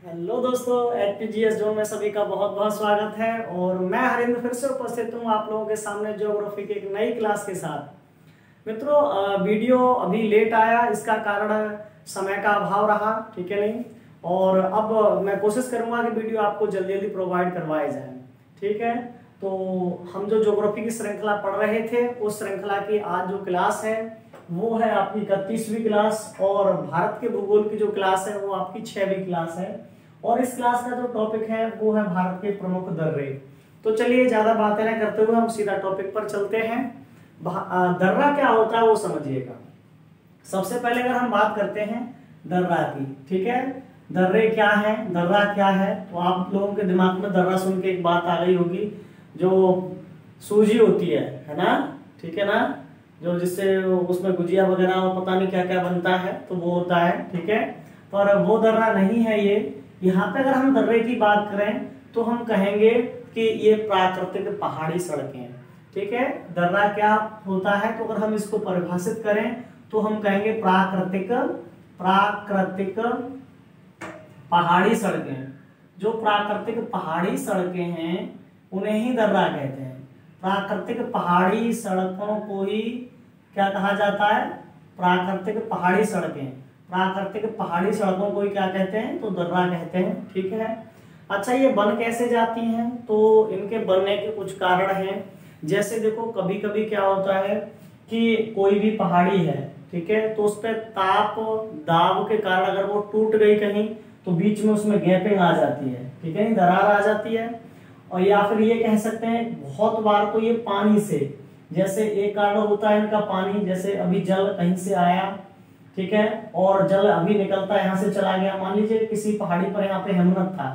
Hello दोस्तों, एचपीजीएस zone में सभी का बहुत बहुत स्वागत है। और मैं हरिंद्र फिर से उपस्थित हूँ आप लोगों के सामने ज्योग्राफी की एक नई क्लास के साथ। मित्रों, वीडियो अभी लेट आया, इसका कारण समय का अभाव रहा, ठीक है नहीं। और अब मैं कोशिश करूंगा कि वीडियो आपको जल्दी जल्दी प्रोवाइड करवाए जाए, ठीक है। तो हम जो ज्योग्राफी की श्रृंखला पढ़ रहे थे, उस श्रृंखला की आज जो क्लास है वो है आपकी 31वीं क्लास, और भारत के भूगोल की जो क्लास है वो आपकी 6वीं क्लास है। और इस क्लास का जो टॉपिक है वो है भारत के प्रमुख दर्रे। तो चलिए ज्यादा बातें न करते हुए हम सीधा टॉपिक पर चलते हैं। दर्रा क्या होता है वो समझिएगा। सबसे पहले अगर हम बात करते हैं दर्रा की, ठीक है। दर्रे क्या है, दर्रा क्या है, तो आप लोगों के दिमाग में दर्रा सुन के एक बात आ गई होगी, जो सूजी होती है ना, ठीक है ना, जो जिससे उसमें गुजिया वगैरह और पता नहीं क्या क्या बनता है, तो वो होता है, ठीक है। पर वो दर्रा नहीं है ये। यहाँ पे अगर हम दर्रे की बात करें तो हम कहेंगे कि ये प्राकृतिक पहाड़ी सड़कें हैं, ठीक है। दर्रा क्या होता है, तो अगर हम इसको परिभाषित करें तो हम कहेंगे प्राकृतिक पहाड़ी सड़कें। जो प्राकृतिक पहाड़ी सड़कें हैं उन्हें ही दर्रा कहते हैं। प्राकृतिक पहाड़ी सड़कों को ही क्या कहा जाता है, प्राकृतिक पहाड़ी सड़कें। प्राकृतिक पहाड़ी सड़कों को ही क्या कहते हैं, तो दर्रा कहते हैं, ठीक है। अच्छा, ये बन कैसे जाती हैं, तो इनके बनने के कुछ कारण हैं। जैसे देखो, कभी कभी क्या होता है कि कोई भी पहाड़ी है, ठीक है, तो उस पर ताप दाब के कारण अगर वो टूट गई कहीं, तो बीच में उसमें गैपिंग आ जाती है, ठीक है, दरार आ जाती है। और या फिर ये कह सकते हैं बहुत बार तो ये पानी से, जैसे एक कारण होता है इनका पानी, जैसे अभी जल कहीं से आया, ठीक है, और जल अभी निकलता है, यहाँ से चला गया। मान लीजिए किसी पहाड़ी पर यहाँ पे हेमनद था,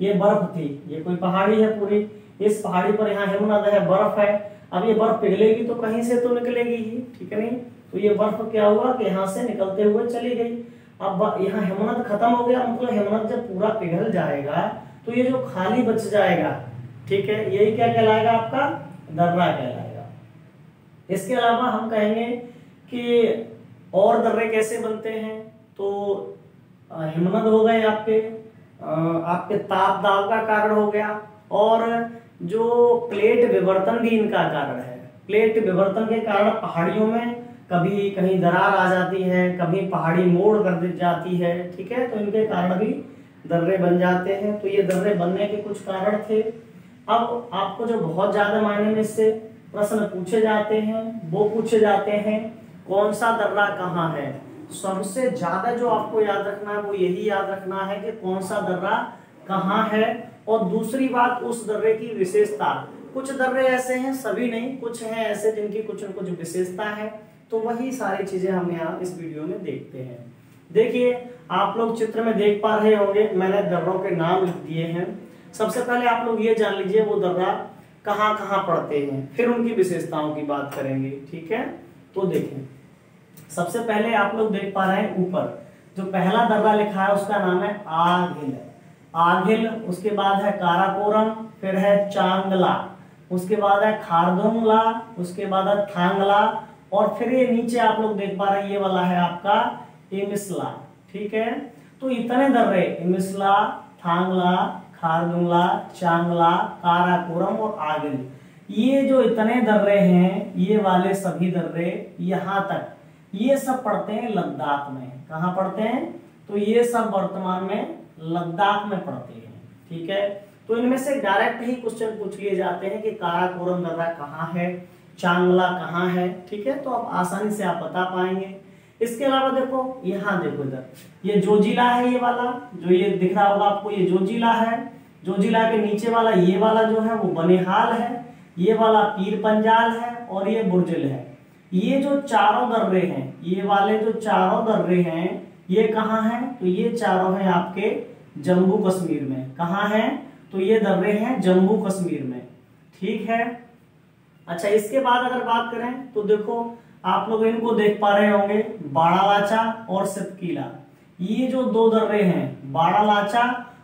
ये बर्फ थी, ये कोई पहाड़ी है पूरी, इस पहाड़ी पर यहाँ हेमनद है, बर्फ है। अब ये बर्फ पिघलेगी तो कहीं से तो निकलेगी ही, ठीक है नहीं। तो ये बर्फ क्या हुआ कि यहाँ से निकलते हुए चली गई। अब यहाँ हेमनद खत्म हो गया, मतलब हेमनद जब पूरा पिघल जाएगा तो ये जो खाली बच जाएगा, ठीक है, यही क्या कहलाएगा, आपका दर्रा कहलाएगा। इसके अलावा हम कहेंगे कि और दर्रे कैसे बनते हैं, तो हिमनद हो गए आपके ताप दाब का कारण हो गया, और जो प्लेट विवर्तन भी इनका कारण है। प्लेट विवर्तन के कारण पहाड़ियों में कभी कहीं दरार आ जाती है, कभी पहाड़ी मोड़ कर दी जाती है, ठीक है, तो इनके कारण भी दर्रे बन जाते हैं। तो ये दर्रे बनने के कुछ कारण थे। अब आपको जो बहुत ज्यादा मायने में इससे प्रश्न पूछे जाते हैं वो पूछे जाते हैं, कौन सा दर्रा कहाँ है। सबसे ज्यादा जो आपको याद रखना है वो यही याद रखना है कि कौन सा दर्रा कहाँ है। और दूसरी बात, उस दर्रे की विशेषता। कुछ दर्रे ऐसे हैं, सभी नहीं, कुछ हैं ऐसे जिनकी कुछ न कुछ विशेषता है। तो वही सारी चीजें हम यहाँ इस वीडियो में देखते हैं। देखिए, आप लोग चित्र में देख पा रहे होंगे, मैंने दर्रों के नाम लिख दिए हैं। सबसे पहले आप लोग ये जान लीजिए वो दर्रा कहाँ कहाँ पड़ते हैं, फिर उनकी विशेषताओं की बात करेंगे, ठीक है। तो देखें, सबसे पहले आप लोग देख पा रहे हैं ऊपर जो पहला दर्रा लिखा है उसका नाम है आघिल। उसके बाद है काराकोरम, फिर है चांगला, उसके बाद है खारदुंगला, उसके बाद है थांगला, और फिर ये नीचे आप लोग देख पा रहे हैं ये वाला है आपका इमिस्ला, ठीक है। तो इतने दर्रे, इमिस्ला, थांगला, खारदुंगला, चांगला, काराकोरम और आगिल, ये जो इतने दर्रे हैं, ये वाले सभी दर्रे यहाँ तक, ये सब पड़ते हैं लद्दाख में। कहाँ पड़ते हैं, तो ये सब वर्तमान में लद्दाख में पड़ते हैं, ठीक है। तो इनमें से डायरेक्ट ही क्वेश्चन पूछ लिए जाते हैं कि काराकोरम दर्रा कहाँ है, चांगला कहाँ है, ठीक है। तो अब आसानी से आप बता पाएंगे। इसके अलावा देखो, यहाँ देखो इधर, ये जोजिला है, ये वाला जो ये दिख रहा होगा आपको, ये जोजिला है। जोजिला के नीचे वाला ये वाला जो है वो बनिहाल है, ये वाला पीर पंजाल है, और ये बुर्जिल है। ये जो चारों दर्रे हैं, ये वाले जो चारों दर्रे हैं, ये कहाँ हैं, तो ये चारों हैं आपके जम्मू कश्मीर में। कहाँ हैं, तो ये दर्रे हैं जम्मू कश्मीर में, ठीक है। अच्छा, इसके बाद अगर बात करें तो देखो, आप लोग इनको देख पा रहे होंगे, बाड़ालाचा और सिपकीला। ये जो दो दर्रे हैं, बाड़ालाचा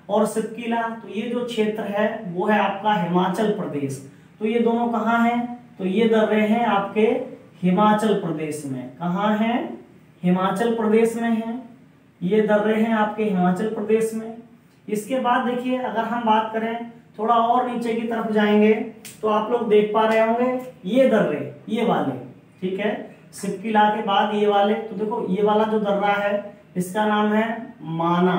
और सिपकीला, तो ये जो क्षेत्र है वो है आपका हिमाचल प्रदेश। तो ये दोनों कहाँ हैं, तो ये दर्रे हैं आपके हिमाचल प्रदेश में। कहाँ हैं, हिमाचल प्रदेश में हैं। ये दर्रे हैं आपके हिमाचल प्रदेश में। इसके बाद देखिए अगर हम बात करें थोड़ा और नीचे की तरफ जाएंगे तो आप लोग देख पा रहे होंगे ये दर्रे, ये वाले, ठीक है, सिपकिला के बाद ये वाले, तो देखो ये वाला जो दर्रा है इसका नाम है माना,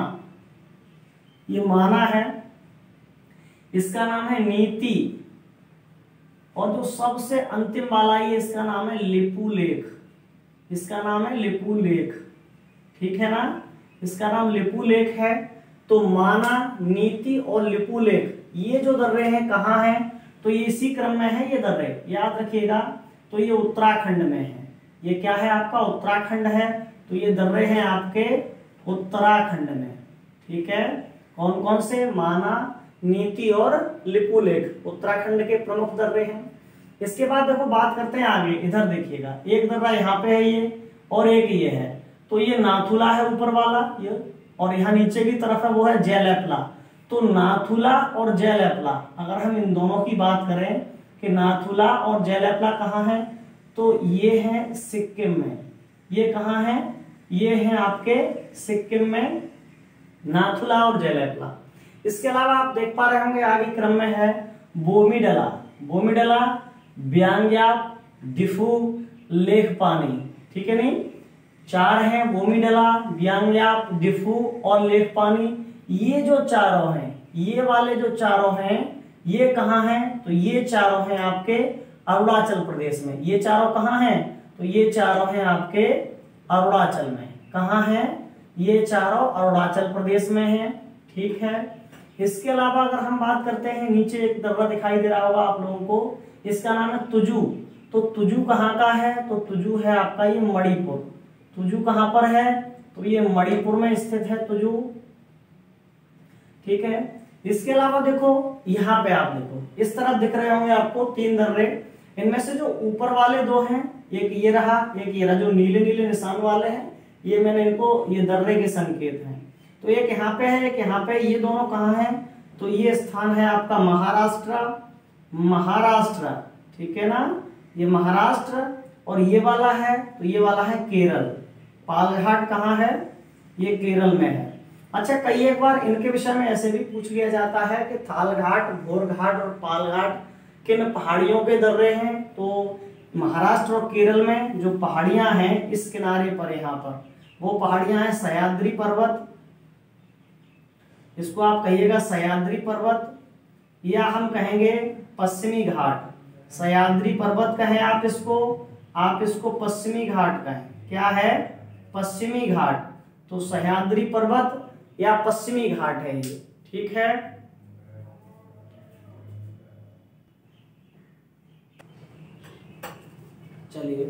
ये माना है, इसका नाम है नीति, और जो सबसे अंतिम वाला ये इसका नाम है लिपुलेख, इसका नाम है लिपुलेख, ठीक है ना, इसका नाम लिपुलेख है। तो माना, नीति और लिपुलेख ये जो दर्रे हैं कहाँ हैं, तो ये इसी क्रम में है, ये दर्रे याद रखिएगा। तो ये उत्तराखंड में है, ये क्या है आपका उत्तराखंड है, तो ये दर्रे हैं आपके उत्तराखंड में, ठीक है। कौन कौन से, माना, नीति और लिपुलेख उत्तराखंड के प्रमुख दर्रे हैं। इसके बाद देखो बात करते हैं आगे, इधर देखिएगा एक दर्रा यहाँ पे है ये और एक ये है, तो ये नाथुला है ऊपर वाला ये, और यहाँ नीचे की तरफ है वो है जयललिपला। तो नाथुला और जयललिपला अगर हम इन दोनों की बात करें कि नाथुला और जयललिपला कहाँ है, तो ये है सिक्किम में, ये कहाँ है, ये है आपके सिक्किम में नाथुला और जयललिपला। इसके अलावा आप देख पा रहे होंगे आगे क्रम में है बोमीडला, बोमीडला, ब्यांग्याप, डिफू, लेखपानी, ठीक है नहीं, चार हैं बोमीडला, ब्यांग्याप, डिफू और लेखपानी। ये जो चारों हैं, ये वाले जो चारों हैं ये कहाँ हैं, तो ये चारों हैं आपके अरुणाचल प्रदेश में। ये चारों कहाँ हैं, तो ये चारों हैं आपके अरुणाचल में। कहाँ हैं, ये चारों अरुणाचल प्रदेश में हैं, ठीक है। इसके अलावा अगर हम बात करते हैं, नीचे एक दर्रा दिखाई दे रहा होगा आप लोगों को, इसका नाम है तुजू। तो तुजू कहाँ का है, तो तुजू है आपका ये मणिपुर। तुजू कहाँ पर है, तो ये मणिपुर में स्थित है तुजू, ठीक है। इसके अलावा देखो यहाँ पे आप देखो इस तरफ दिख रहे होंगे आपको तीन दर्रे, इनमें से जो ऊपर वाले दो हैं, एक ये रहा, एक ये रहा, जो नीले नीले निशान वाले हैं ये मैंने इनको, ये दर्रे के संकेत हैं। तो एक यहाँ पे है, एक यहाँ पे, ये दोनों कहाँ हैं, तो ये स्थान है आपका महाराष्ट्र, महाराष्ट्र, ठीक है ना, ये महाराष्ट्र। और ये वाला है, तो ये वाला है केरल, पालघाट कहाँ है, ये केरल में है। अच्छा, कई एक बार इनके विषय में ऐसे भी पूछ लिया जाता है कि थालघाट, घोरघाट और पालघाट किन पहाड़ियों के दर्रे हैं, तो महाराष्ट्र और केरल में जो पहाड़ियां हैं इस किनारे पर, यहाँ पर वो पहाड़ियां हैं सह्याद्री पर्वत, इसको आप कहिएगा सह्याद्री पर्वत, या हम कहेंगे पश्चिमी घाट। सह्याद्री पर्वत कहें आप इसको पश्चिमी घाट कहें, क्या है, पश्चिमी घाट। तो सह्याद्री पर्वत या पश्चिमी घाट है ये, ठीक है। चलिए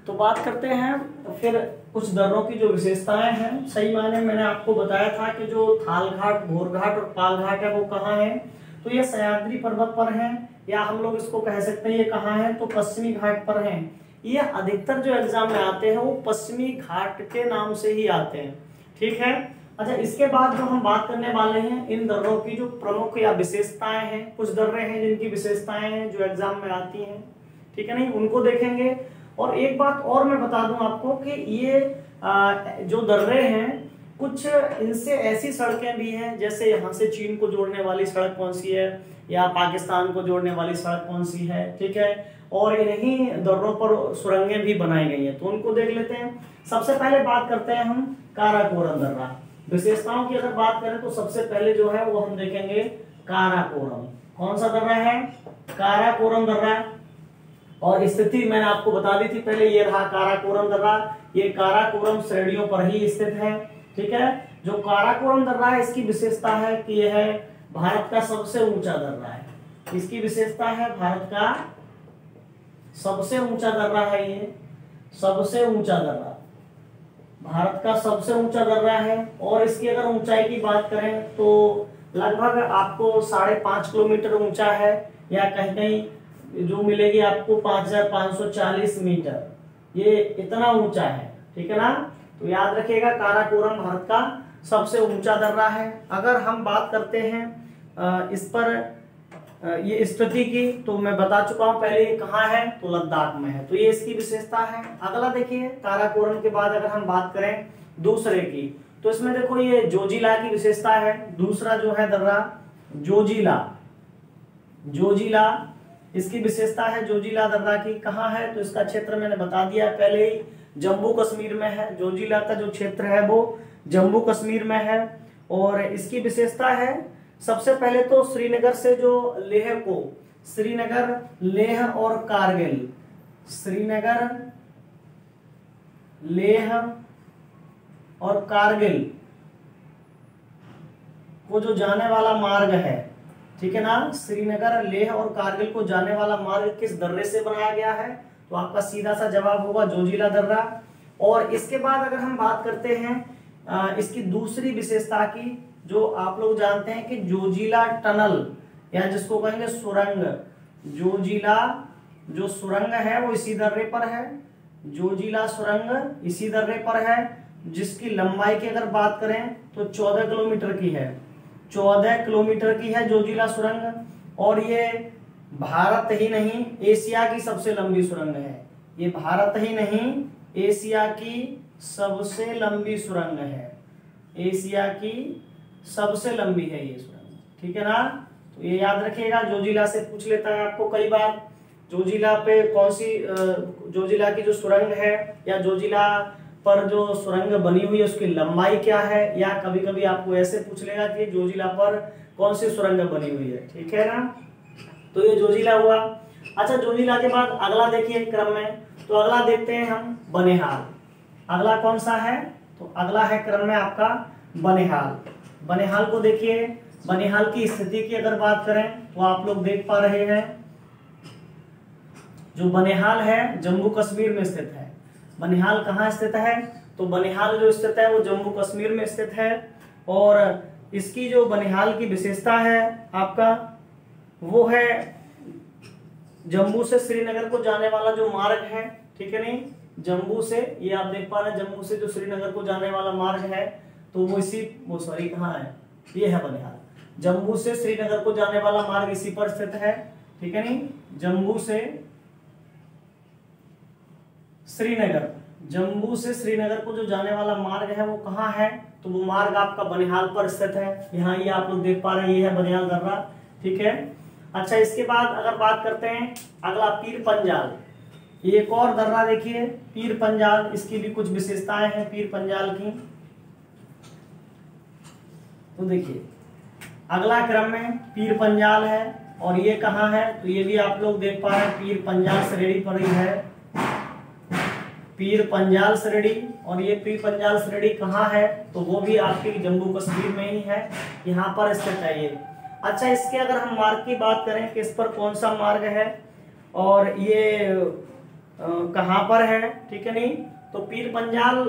तो बात करते हैं फिर कुछ दर्रों की जो विशेषताएं हैं। सही मायने मैंने आपको बताया था कि जो थालघाट, घोरघाट और पालघाट है वो कहाँ है, तो ये सह्याद्री पर्वत पर है, या हम लोग इसको कह सकते हैं ये कहाँ है, तो पश्चिमी घाट पर है। ये अधिकतर जो एग्जाम में आते हैं वो पश्चिमी घाट के नाम से ही आते हैं, ठीक है। अच्छा, इसके बाद जो हम बात करने वाले हैं इन दर्रों की जो प्रमुख या विशेषताएं हैं, कुछ दर्रे हैं जिनकी विशेषताएं हैं जो एग्जाम में आती हैं, ठीक है नहीं, उनको देखेंगे। और एक बात और मैं बता दूं आपको कि ये जो दर्रे हैं कुछ इनसे ऐसी सड़कें भी हैं, जैसे यहाँ से चीन को जोड़ने वाली सड़क कौन सी है, या पाकिस्तान को जोड़ने वाली सड़क कौन सी है, ठीक है। और इन्हीं दर्रों पर सुरंगें भी बनाई गई हैं, तो उनको देख लेते हैं। सबसे पहले बात करते हैं हम काराकोरम दर्रा। विशेषताओं की अगर बात करें तो सबसे पहले जो है वो हम देखेंगे काराकोरम। कौन सा दर्रा है, काराकोरम दर्रा। और स्थिति मैंने आपको बता दी थी पहले, ये रहा काराकोरम दर्रा, ये काराकोरम श्रेणियों पर ही स्थित है, ठीक है। जो काराकोरम दर्रा है इसकी विशेषता है कि यह है भारत का सबसे ऊंचा दर्रा है। इसकी विशेषता है भारत का सबसे ऊंचा दर्रा है, ये सबसे ऊंचा दर्रा भारत का सबसे ऊंचा दर्रा है। और इसकी अगर ऊंचाई की बात करें तो लगभग आपको 5.5 किलोमीटर ऊंचा है, या कहीं कहीं जो मिलेगी आपको 5540 मीटर, ये इतना ऊंचा है, ठीक है ना। तो याद रखिएगा काराकोरम भारत का सबसे ऊंचा दर्रा है। अगर हम बात करते हैं इस पर ये स्थिति की, तो मैं बता चुका हूं पहले ये कहाँ है, तो लद्दाख में है, तो ये इसकी विशेषता है। अगला देखिए, काराकोरम के बाद अगर हम बात करें दूसरे की, तो इसमें देखो ये जोजिला की विशेषता है। दूसरा जो है दर्रा जोजिला, जोजिला इसकी विशेषता है जोजिला दर्रा की। कहाँ है तो इसका क्षेत्र मैंने बता दिया पहले ही, जम्मू कश्मीर में है। जोजिला का जो क्षेत्र है वो जम्मू कश्मीर में है। और इसकी विशेषता है सबसे पहले तो श्रीनगर से जो लेह को, श्रीनगर, लेह और कारगिल, श्रीनगर, लेह और कारगिल को जो जाने वाला मार्ग है, ठीक है ना, श्रीनगर, लेह और कारगिल को जाने वाला मार्ग किस दर्रे से बनाया गया है? तो आपका सीधा सा जवाब होगा जोजिला दर्रा। और इसके बाद अगर हम बात करते हैं इसकी दूसरी विशेषता की, जो आप लोग जानते हैं कि जोजिला टनल या जिसको कहेंगे सुरंग, जोजिला जो सुरंग है वो इसी दर्रे पर है। जोजिला सुरंग इसी दर्रे पर है, जिसकी लंबाई की अगर बात करें तो 14 किलोमीटर की है। 14 किलोमीटर की है जोजिला सुरंग। और ये भारत ही नहीं एशिया की सबसे लंबी सुरंग है। ये भारत ही नहीं एशिया की सबसे लंबी सुरंग है। एशिया की सबसे लंबी है ये सुरंग, ठीक है ना। तो ये याद रखिएगा, जोजिला से पूछ लेता है आपको कई बार, जोजिला पे कौन सी जोजिला की जो सुरंग है या जोजिला पर जो सुरंग बनी हुई है उसकी लंबाई क्या है, या कभी कभी आपको ऐसे पूछ लेगा कि जोजिला पर कौन सी सुरंग बनी हुई है, ठीक है ना। तो ये जोजिला हुआ। अच्छा, जोजिला के बाद अगला देखिए क्रम में, तो अगला देखते हैं हम बनिहाल। अगला कौन सा है? तो अगला है क्रम में आपका बनिहाल। बनिहाल को देखिए, बनिहाल की स्थिति की अगर बात करें तो आप लोग देख पा रहे हैं जो बनिहाल है जम्मू कश्मीर में स्थित है। बनिहाल कहाँ स्थित है? तो बनिहाल जो स्थित है वो जम्मू कश्मीर में स्थित है। और इसकी जो बनिहाल की विशेषता है आपका वो है जम्मू से श्रीनगर को जाने वाला जो मार्ग है, ठीक है नहीं, जम्मू से, ये आप देख पा रहे हैं जम्मू से जो श्रीनगर को जाने वाला मार्ग है तो वो इसी, वो सॉरी कहाँ है, ये है बनिहाल। जम्मू से श्रीनगर को जाने वाला मार्ग इसी पर स्थित है, ठीक है नहीं, जम्मू से श्रीनगर, जम्मू से श्रीनगर को जो जाने वाला मार्ग है वो कहाँ है? तो वो मार्ग आपका बनिहाल पर स्थित है। यहाँ ये आप लोग देख पा रहे हैं, ये है बनिहाल दर्रा, ठीक है। अच्छा, इसके बाद अगर बात करते हैं अगला पीर पंजाल। ये एक और दर्रा देखिए पीर पंजाल, इसकी भी कुछ विशेषताएं हैं पीर पंजाल की। तो देखिए अगला क्रम में पीर पंजाल है, और ये कहाँ है? तो ये भी आप लोग देख पा रहे हैं पीर पंजाल श्रेणी पर ही है, पीर पंजाल श्रेणी। और ये पीर पंजाल श्रेणी कहाँ है? तो वो भी आपके जम्मू कश्मीर में ही है, यहाँ पर स्थित है ये। अच्छा, इसके अगर हम मार्ग की बात करें कि इस पर कौन सा मार्ग है और ये कहाँ पर है, ठीक है नहीं, तो पीर पंजाल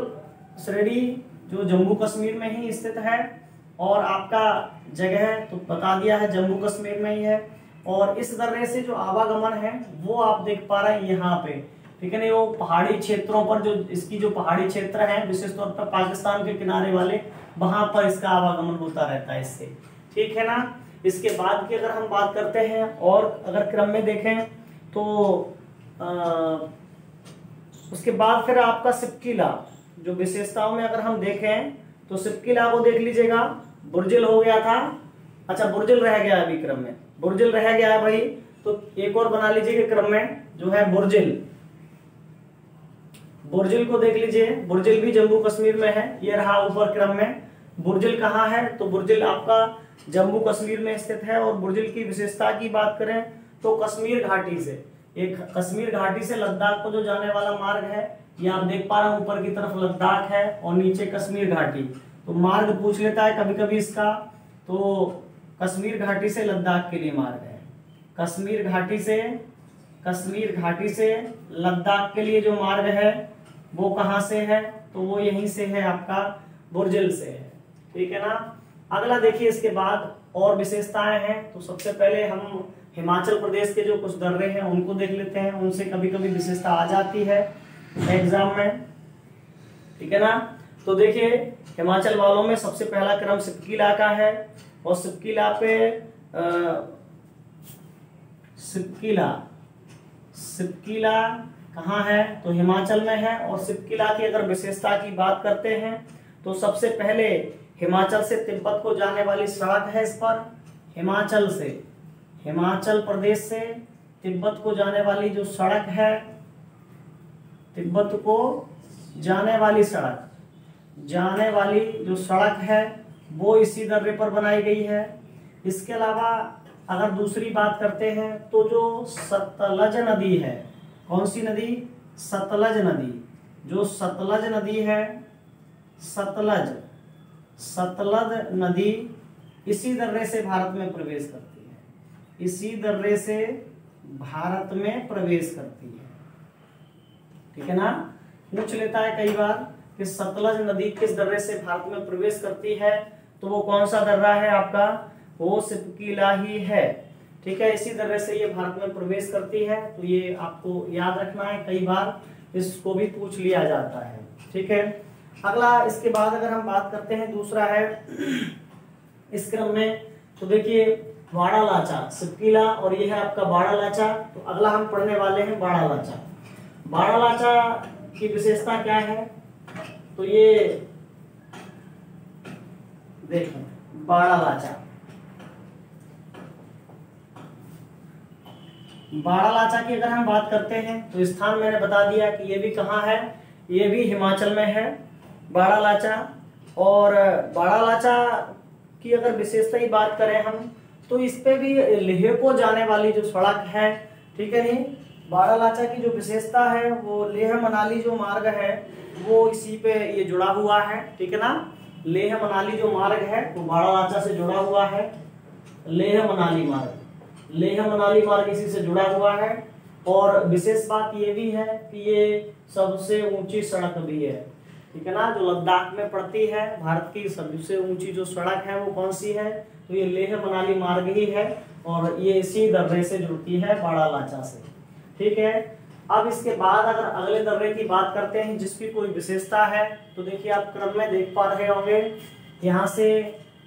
श्रेणी जो जम्मू कश्मीर में ही स्थित है, और आपका जगह तो बता दिया है जम्मू कश्मीर में ही है। और इस दर्रे से जो आवागमन है वो आप देख पा रहे हैं यहाँ पे, ठीक है नहीं, वो पहाड़ी क्षेत्रों पर जो इसकी जो पहाड़ी क्षेत्र है विशेष तौर पर पाकिस्तान के किनारे वाले, वहां पर इसका आवागमन होता रहता है इससे, ठीक है ना। इसके बाद की अगर हम बात करते हैं और अगर क्रम में देखें तो उसके बाद फिर आपका सिपकिला, जो विशेषताओं में अगर हम देखें तो सिपकिला को देख लीजिएगा। बुर्जिल हो गया था, अच्छा बुर्जिल रह गया अभी क्रम में, बुर्जिल रह गया है भाई, तो एक और बना लीजिए क्रम में जो है बुर्जिल। बुर्जिल को देख लीजिए, बुर्जिल भी जम्मू कश्मीर में है, ये रहा ऊपर क्रम में। बुर्जिल कहाँ है? तो बुर्जिल आपका जम्मू कश्मीर में स्थित है। और बुर्जिल की विशेषता की बात करें तो कश्मीर घाटी से, एक कश्मीर घाटी से लद्दाख को जो जाने वाला मार्ग है, ये आप देख पा रहे हैं ऊपर की तरफ लद्दाख है और नीचे कश्मीर घाटी। तो मार्ग पूछ लेता है कभी कभी इसका, तो कश्मीर घाटी से लद्दाख के लिए मार्ग है। कश्मीर घाटी से लद्दाख के लिए जो मार्ग है वो कहाँ से है? तो वो यहीं से है, आपका बुर्जिल से है, ठीक है ना। अगला देखिए इसके बाद और विशेषताएं हैं, तो सबसे पहले हम हिमाचल प्रदेश के जो कुछ दर्रे हैं उनको देख लेते हैं, उनसे कभी कभी विशेषता आ जाती है एग्जाम में, ठीक है ना। तो देखिए हिमाचल वालों में सबसे पहला क्रम सिपकिला का है, और सिपकिला पे सिपकिला कहाँ है? तो हिमाचल में है। और सिपकिला की अगर विशेषता की बात करते हैं तो सबसे पहले हिमाचल से तिब्बत को जाने वाली सड़क है इस पर, हिमाचल प्रदेश से तिब्बत को जाने वाली जो सड़क है, तिब्बत को जाने वाली जो सड़क है वो इसी दर्रे पर बनाई गई है। इसके अलावा अगर दूसरी बात करते हैं तो जो सतलज नदी है, कौन सी नदी? सतलज नदी। जो सतलज नदी है, सतलज नदी इसी दर्रे से भारत में प्रवेश करती है, इसी दर्रे से भारत में प्रवेश करती है। ठीक है ना? पूछ लेता है कई बार कि सतलज नदी किस दर्रे से भारत में प्रवेश करती है, तो वो कौन सा दर्रा है आपका? वो सिपकीला ही है। ठीक है, इसी दर्रे से ये भारत में प्रवेश करती है, तो ये आपको याद रखना है, कई बार इसको भी पूछ लिया जाता है। ठीक है, अगला इसके बाद अगर हम बात करते हैं, दूसरा है इस क्रम में, तो देखिए बाड़ा लाचा, सिपकीला और ये है आपका बाड़ा लाचा। तो अगला हम पढ़ने वाले हैं बाड़ा लाचा। बाड़ा लाचा की विशेषता क्या है? तो ये देखो बाड़ा लाचा की अगर हम बात करते हैं तो स्थान मैंने बता दिया कि ये भी कहाँ है, ये भी हिमाचल में है बाड़ा लाचा। और बाड़ा लाचा की अगर विशेषता की बात करें हम, तो इस पे भी लेह को जाने वाली जो सड़क है, ठीक है नहीं, बाड़ा लाचा की जो विशेषता है वो लेह मनाली जो मार्ग है वो इसी पे ये जुड़ा हुआ है। ठीक है ना? लेह मनाली जो मार्ग है वो बाड़ा लाचा से जुड़ा हुआ है। लेह मनाली मार्ग इसी से जुड़ा हुआ है। और विशेष बात ये भी है कि ये सबसे ऊंची सड़क भी है। ठीक है ना? जो लद्दाख में पड़ती है, भारत की सबसे ऊंची जो सड़क है वो कौन सी है? तो ये लेह मनाली मार्ग ही है और ये इसी दर्रे से जुड़ती है बाड़ा लाचा से। ठीक है, अब इसके बाद अगर अगले दर्रे की बात करते हैं जिसकी कोई विशेषता है, तो देखिए आप क्रम में देख पा रहे होंगे, यहाँ से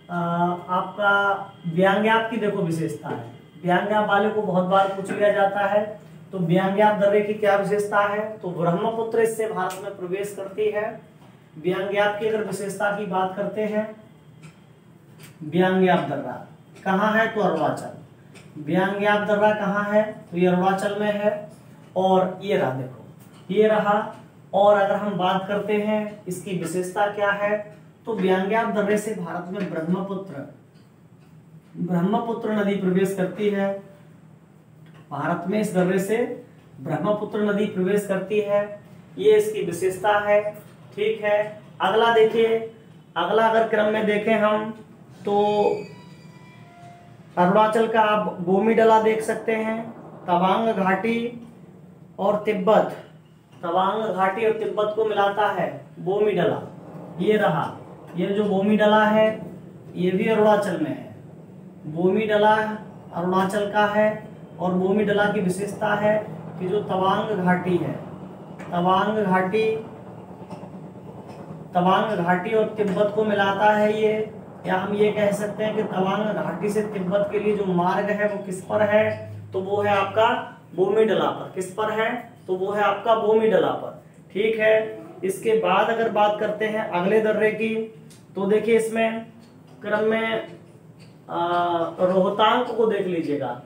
आपका ब्यांग्याप की देखो विशेषता है। ब्यांग्याप वाले को बहुत बार पूछ लिया जाता है, तो ब्यांग्याप दर्रे की क्या विशेषता है? तो ब्रह्मपुत्र इससे भारत में प्रवेश करती है। ब्यांग्याप की अगर विशेषता की बात करते हैं, ब्यांग्याप दर्रा कहाँ है? तो अरुणाचल। ब्यांग्याप दर्रा कहाँ है? तो ये अरुणाचल में है। और ये रहा, देखो ये रहा। और अगर हम बात करते हैं इसकी विशेषता क्या है, तो ब्यांग्याप दर्रे से भारत में ब्रह्मपुत्र नदी प्रवेश करती है। भारत में इस दर्रे से ब्रह्मपुत्र नदी प्रवेश करती है, ये इसकी विशेषता है। ठीक है, अगला देखिए, अगला अगर क्रम में देखें हम तो अरुणाचल का आप बोमीडला देख सकते हैं, तवांग घाटी और तिब्बत, तवांग घाटी और तिब्बत को मिलाता है बोमीडला। ये रहा, ये जो बोमीडला है ये भी अरुणाचल में है। बोमीडला अरुणाचल का है और बोमीडला की विशेषता है कि जो तवांग घाटी है, तवांग घाटी और तिब्बत को मिलाता है ये, या हम ये कह सकते हैं कि तवांग घाटी से तिब्बत के लिए जो मार्ग है वो किस पर है? तो वो है आपका बोमीडला पर। किस पर है? तो वो है आपका बोमीडला पर। ठीक है, इसके बाद अगर बात करते हैं अगले दर्रे की, तो देखिए इसमें क्रम में रोहतांग को देख लीजिएगा।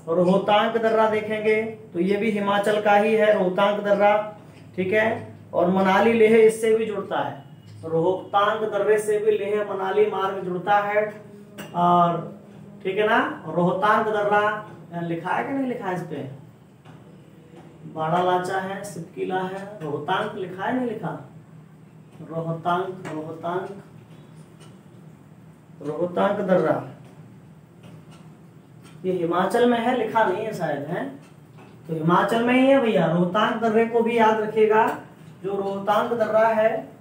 रोहतांग दर्रा देखेंगे तो ये भी हिमाचल का ही है, रोहतांग दर्रा। ठीक है, और मनाली लेह इससे भी जुड़ता है, रोहतांग दर्रे से भी लेह मनाली मार्ग जुड़ता है। और ठीक है ना, रोहतांग दर्रा लिखा है कि नहीं लिखा है? इस पे बाड़ा लाचा है, सिपकीला है, रोहतांग लिखा है नहीं लिखा? रोहतांग दर्रा ये हिमाचल में है, लिखा नहीं है शायद, है तो हिमाचल में ही है भैया। रोहतांग दर्रे को भी याद रखिएगा, जो रोहतांग दर्रा है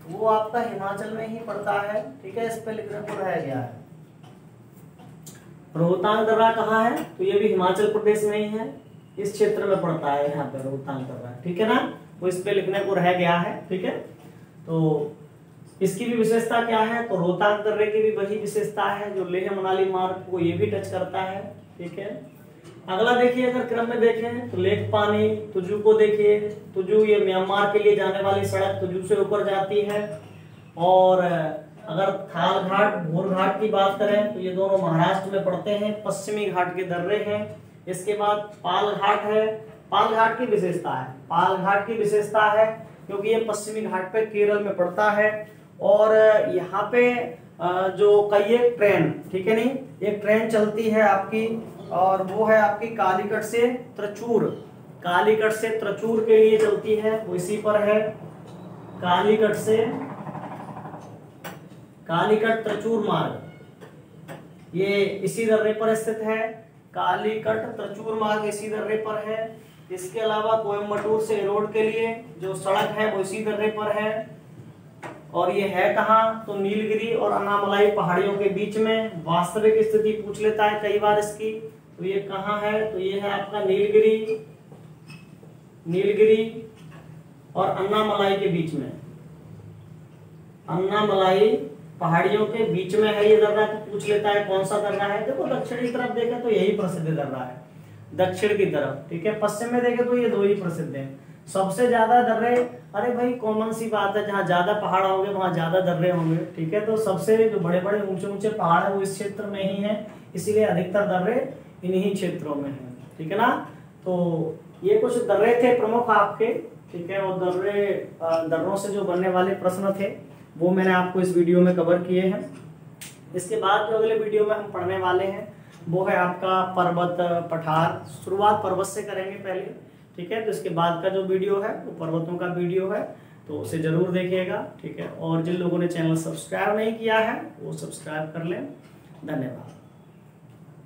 वो आपका हिमाचल में ही पड़ता है। ठीक है, इस पे लिखने को रह गया है। रोहतांग दर्रा कहाँ है? तो ये भी हिमाचल प्रदेश में ही है, इस क्षेत्र में पड़ता है यहाँ पे रोहतांग दर्रा। ठीक है ना, वो इस पे लिखने को रह गया है। ठीक है, तो इसकी भी विशेषता क्या है? तो रोहतांग दर्रे की भी वही विशेषता है जो लेह मनाली मार्ग को ये भी टच करता है। ठीक है, अगला देखिए, अगर क्रम में देखें तो लेक पानी तुजू को देखिए। तुजू ये म्यांमार के लिए जाने वाली सड़क तुजू से ऊपर जाती है। और अगर थाल घाट भोर घाट की बात करें तो ये दोनों महाराष्ट्र में पड़ते हैं, पश्चिमी घाट के दर्रे हैं। इसके बाद पाल घाट है। पाल घाट की विशेषता है, पाल घाट की विशेषता है क्योंकि ये पश्चिमी घाट पे केरल में पड़ता है और यहाँ पे जो कई एक ट्रेन, ठीक है नहीं, एक ट्रेन चलती है आपकी और वो है आपकी कालीकट से त्रिचूर, कालीकट से त्रिचूर के लिए चलती है, वो इसी पर है। कालीकट से कालीकट त्रिचूर मार्ग ये इसी दर्रे पर स्थित है। कालीकट त्रिचूर मार्ग इसी दर्रे पर है। इसके अलावा कोयम्बटूर से रोड के लिए जो सड़क है वो इसी दर्रे पर है। और ये है कहाँ, तो नीलगिरी और अन्नामलाई पहाड़ियों के बीच में। वास्तविक स्थिति पूछ लेता है कई बार इसकी, तो ये कहाँ है, तो ये है आपका नीलगिरी, नीलगिरी और अन्नामलाई के बीच में, अन्नामलाई पहाड़ियों के बीच में है ये दर्रा। तो पूछ लेता है कौन सा दर्रा है। देखो दक्षिण की तरफ देखें तो यही प्रसिद्ध दर्रा है, दक्षिण की तरफ, ठीक है। पश्चिम में देखें तो ये दो ही प्रसिद्ध हैं। सबसे ज्यादा दर्रे, अरे भाई कॉमन सी बात है, जहाँ ज्यादा पहाड़ होंगे वहां ज्यादा दर्रे होंगे, ठीक है। तो सबसे जो बड़े बड़े ऊंचे ऊंचे पहाड़ है वो इस क्षेत्र में ही है, इसीलिए अधिकतर दर्रे इन्हीं क्षेत्रों में है, ठीक है ना। तो ये कुछ दर्रे थे प्रमुख आपके, ठीक है। और दर्रों से जो बनने वाले प्रश्न थे वो मैंने आपको इस वीडियो में कवर किए हैं। इसके बाद जो अगले वीडियो में हम पढ़ने वाले हैं वो है आपका पर्वत पठार। शुरुआत पर्वत से करेंगे पहले, ठीक है। तो इसके बाद का जो वीडियो है वो पर्वतों का वीडियो है, तो उसे जरूर देखिएगा, ठीक है। और जिन लोगों ने चैनल सब्सक्राइब नहीं किया है वो सब्सक्राइब कर लें। धन्यवाद।